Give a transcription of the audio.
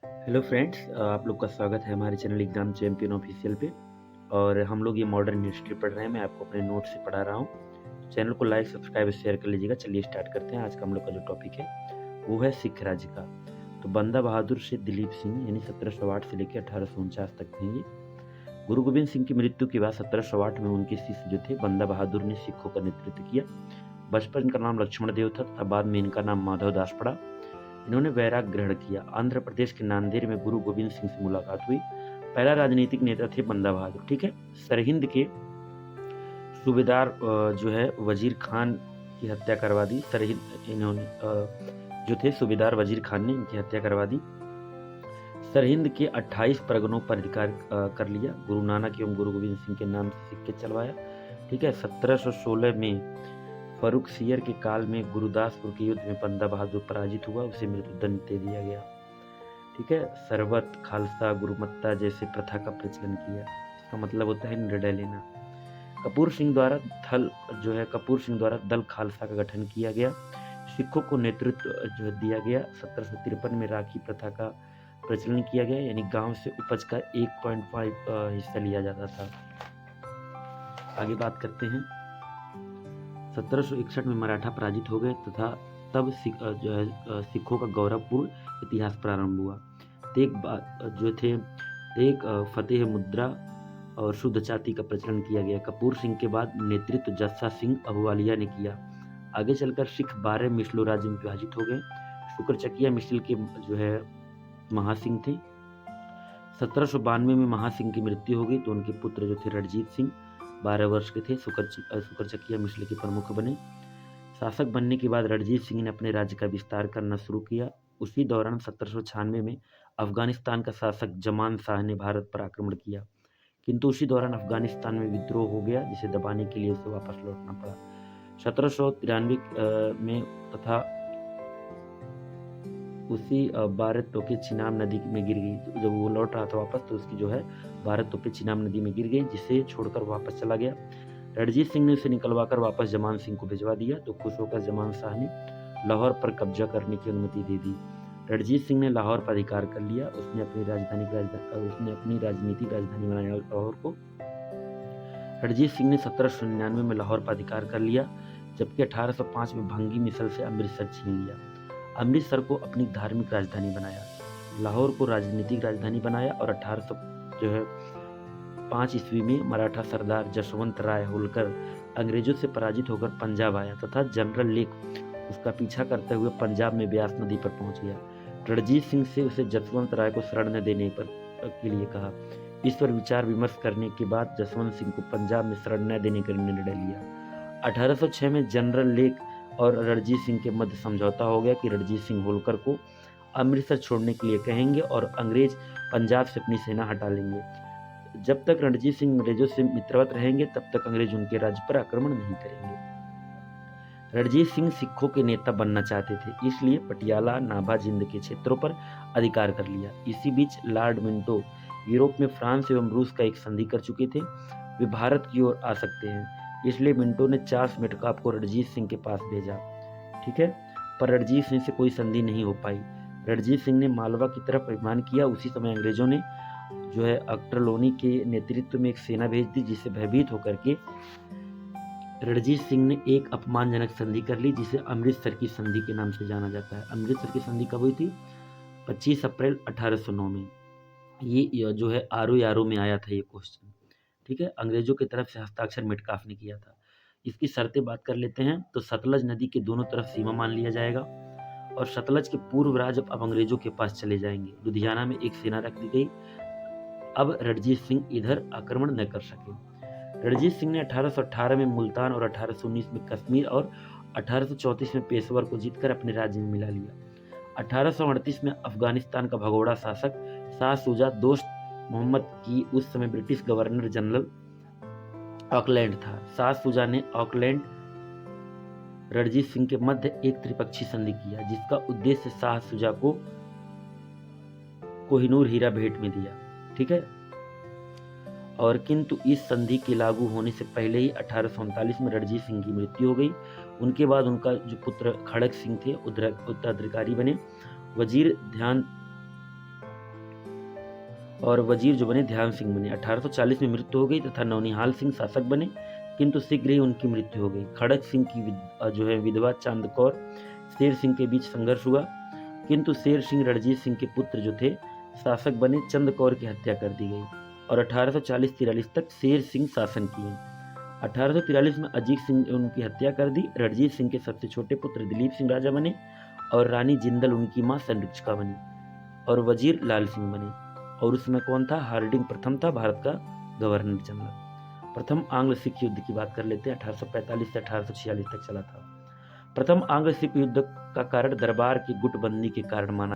Hello friends, आप लोग का स्वागत है हमारे चैनल एग्जाम चैंपियन ऑफिशियल पे। और हम लोग ये मॉडर्न हिस्ट्री पढ़ रहे हैं। मैं आपको अपने नोट से पढ़ा रहा हूँ। तो चैनल को लाइक सब्सक्राइब शेयर कर लीजिएगा। चलिए स्टार्ट करते हैं। आज का हम लोग का जो टॉपिक है वो है सिख राज्य का। तो बंदा बहादुर से दिलीप सिंह यानी 1708 से लेकर 1849 तक थे ये। गुरु गोविंद सिंह की मृत्यु के बाद 1708 में उनके शिष्य जो थे बंदा बहादुर ने सिखों का नेतृत्व किया। बचपन इनका नाम लक्ष्मण देव था तथा बाद में इनका नाम माधव दास पड़ा। इन्होंने वैराग्य ग्रहण किया। आंध्र प्रदेश के नांदेड़ में गुरु गोविंद सिंह से मुलाकात हुई। पहला राजनीतिक नेता थे बंदा बहादुर। ठीक है। सरहिंद के सूबेदार जो है वजीर खान की हत्या करवा दी। सरहिंद इन्होंने जो थे सूबेदार वजीर खान ने इनकी हत्या करवा दी। सरहिंद के 28 परगनों पर अधिकार कर लिया। गुरु नानक एवं गुरु गोविंद सिंह के नाम से सिक्के चलवाया। ठीक है। 1716 में फर्रुख सियर के काल में गुरुदासपुर के युद्ध में बंदा बहादुर पराजित हुआ। उसे मृत्युदंड दे दिया गया। ठीक है। सरबत खालसा गुरुमत्ता जैसे प्रथा का प्रचलन किया। इसका मतलब होता है निर्णय लेना। कपूर सिंह द्वारा कपूर सिंह द्वारा दल खालसा का गठन किया गया। सिखों को नेतृत्व जो दिया गया। 1753 में राखी प्रथा का प्रचलन किया गया, यानी गांव से उपज का 1.5 हिस्सा लिया जाता था। आगे बात करते हैं। 1761 में मराठा पराजित हो गए तथा तब सिखों का गौरवपूर्ण इतिहास प्रारंभ हुआ। तेग फतेह मुद्रा और शुद्ध जाति का प्रचलन किया गया। कपूर सिंह के बाद नेतृत्व जस्सा सिंह अहलुवालिया ने किया। आगे चलकर सिख 12 मिसलों राज्य में विभाजित हो गए। शुक्रचकिया मिसल के जो है महासिंह थे। 1792 में महासिंह की मृत्यु हो गई तो उनके पुत्र जो थे रणजीत सिंह 12 वर्ष के थे, शुक्रचकिया मिसल के प्रमुख बने। शासक बनने के बाद रणजीत सिंह ने अपने राज्य का विस्तार करना शुरू किया। उसी दौरान 1796 में अफगानिस्तान का शासक जमान शाह ने भारत पर आक्रमण किया, किंतु उसी दौरान अफगानिस्तान में विद्रोह हो गया, जिसे दबाने के लिए उसे वापस लौटना पड़ा। 1793 में तथा उसी भारत तोपे चिनाब नदी में गिर गई। जब वो लौट रहा था वापस तो उसकी जो है भारत तोपे चिनाब नदी में गिर गई, जिसे छोड़कर वापस चला गया। रणजीत सिंह ने उसे निकलवाकर वापस जमान सिंह को भिजवा दिया तो खुश होकर जमान शाह ने लाहौर पर कब्जा करने की अनुमति दे दी। रणजीत सिंह ने लाहौर पर अधिकार कर लिया। उसने अपनी राजनीतिक राजधानी बनाया लाहौर को। रणजीत सिंह ने 1799 में लाहौर पर अधिकार कर लिया, जबकि 1805 में भंगी मिसल से अमृतसर छीन लिया। अमृतसर को अपनी धार्मिक राजधानी बनाया, लाहौर को राजनीतिक राजधानी बनाया और 1805 ईस्वी में मराठा सरदार जसवंत राय होलकर अंग्रेजों से पराजित होकर पंजाब आया तथा जनरल लेक उसका पीछा करते हुए पंजाब में ब्यास नदी पर पहुंच गया। रणजीत सिंह से उसे जसवंत राय को शरण न देने के लिए कहा। इस पर विचार विमर्श करने के बाद जसवंत सिंह को पंजाब में शरण न देने का निर्णय लिया। 1806 में जनरल लेक और रणजीत सिंह के मध्य समझौता हो गया कि रणजीत सिंह होलकर को अमृतसर छोड़ने के लिए कहेंगे और अंग्रेज पंजाब से अपनी सेना हटा लेंगे। जब तक रणजीत सिंह अंग्रेजों से मित्रवत रहेंगे तब तक अंग्रेज उनके राज्य पर आक्रमण नहीं करेंगे। रणजीत सिंह सिखों के नेता बनना चाहते थे, इसलिए पटियाला नाभा जिंद के क्षेत्रों पर अधिकार कर लिया। इसी बीच लॉर्ड मिंटो यूरोप में फ्रांस एवं रूस का एक संधि कर चुके थे। वे भारत की ओर आ सकते हैं, इसलिए मिंटो ने चार्ल्स मेटकाफ को रणजीत सिंह के पास भेजा। ठीक है। पर रणजीत सिंह से कोई संधि नहीं हो पाई। रणजीत सिंह ने मालवा की तरफ अभिमान किया। उसी समय अंग्रेजों ने जो है अक्टरलोनी के नेतृत्व में एक सेना भेज दी, जिससे भयभीत होकर के रणजीत सिंह ने एक अपमानजनक संधि कर ली, जिसे अमृतसर की संधि के नाम से जाना जाता है। अमृतसर की संधि कब हुई थी? 25 अप्रैल 1809 में। ये जो है आरो में आया था ये क्वेश्चन। ठीक है। अंग्रेजों की तरफ से हस्ताक्षर मेटकाफ ने किया था। इसकी शर्तें बात कर लेते हैं। तो सतलज नदी के दोनों तरफ सीमा मान लिया जाएगा और सतलज के पूर्व राज अब अंग्रेजों के पास चले जाएंगे। लुधियाना में एक सेना रख दी गई। अब रणजीत सिंह इधर आक्रमण न कर सके। रणजीत सिंह ने 1818 में मुल्तान और 1819 में कश्मीर और 1834 में पेशवर को जीतकर अपने राज्य में मिला लिया। 1838 में अफगानिस्तान का भगोड़ा शासक शाह शुजा दोस्त मोहम्मद की उस समय ब्रिटिश गवर्नर जनरल ऑकलैंड था। शाह शुजा ने ऑकलैंड रणजीत सिंह के मध्य एक त्रिपक्षीय संधि किया, जिसका उद्देश्य शाह शुजा को कोहिनूर हीरा भेंट में दिया। ठीक है। और किंतु इस संधि के लागू होने से पहले ही 1839 में रणजीत सिंह की मृत्यु हो गई। उनके बाद उनका जो पुत्र खड़क सिंह थे उत्तराधिकारी बने। वजीर ध्यान और वजीर जो बने ध्यान सिंह बने। 1840 में मृत्यु हो गई तथा नौनिहाल सिंह शासक बने, किंतु शीघ्र ही उनकी मृत्यु हो गई। खड़क सिंह की जो है विधवा चांद कौर शेर सिंह के बीच संघर्ष हुआ, किंतु शेर सिंह रणजीत सिंह के पुत्र जो थे शासक बने, चंद कौर की हत्या कर दी गई और 1840-43 तक शेर सिंह शासन किए। 1843 में अजीत सिंह ने उनकी हत्या कर दी। रणजीत सिंह के सबसे छोटे पुत्र दिलीप सिंह राजा बने और रानी जिंदल उनकी मां संरक्षिका बनी और वजीर लाल सिंह बने। और उसमें कौन था? हार्डिंग प्रथम था, भारत का गवर्नर जनरल। प्रथम आंग्ल सिख युद्ध की बात कर लेते हैं। 1845 से 1846 तक चला था। प्रथम आंग्ल सिख युद्ध का कारण दरबार की गुटबंदी के कारण माना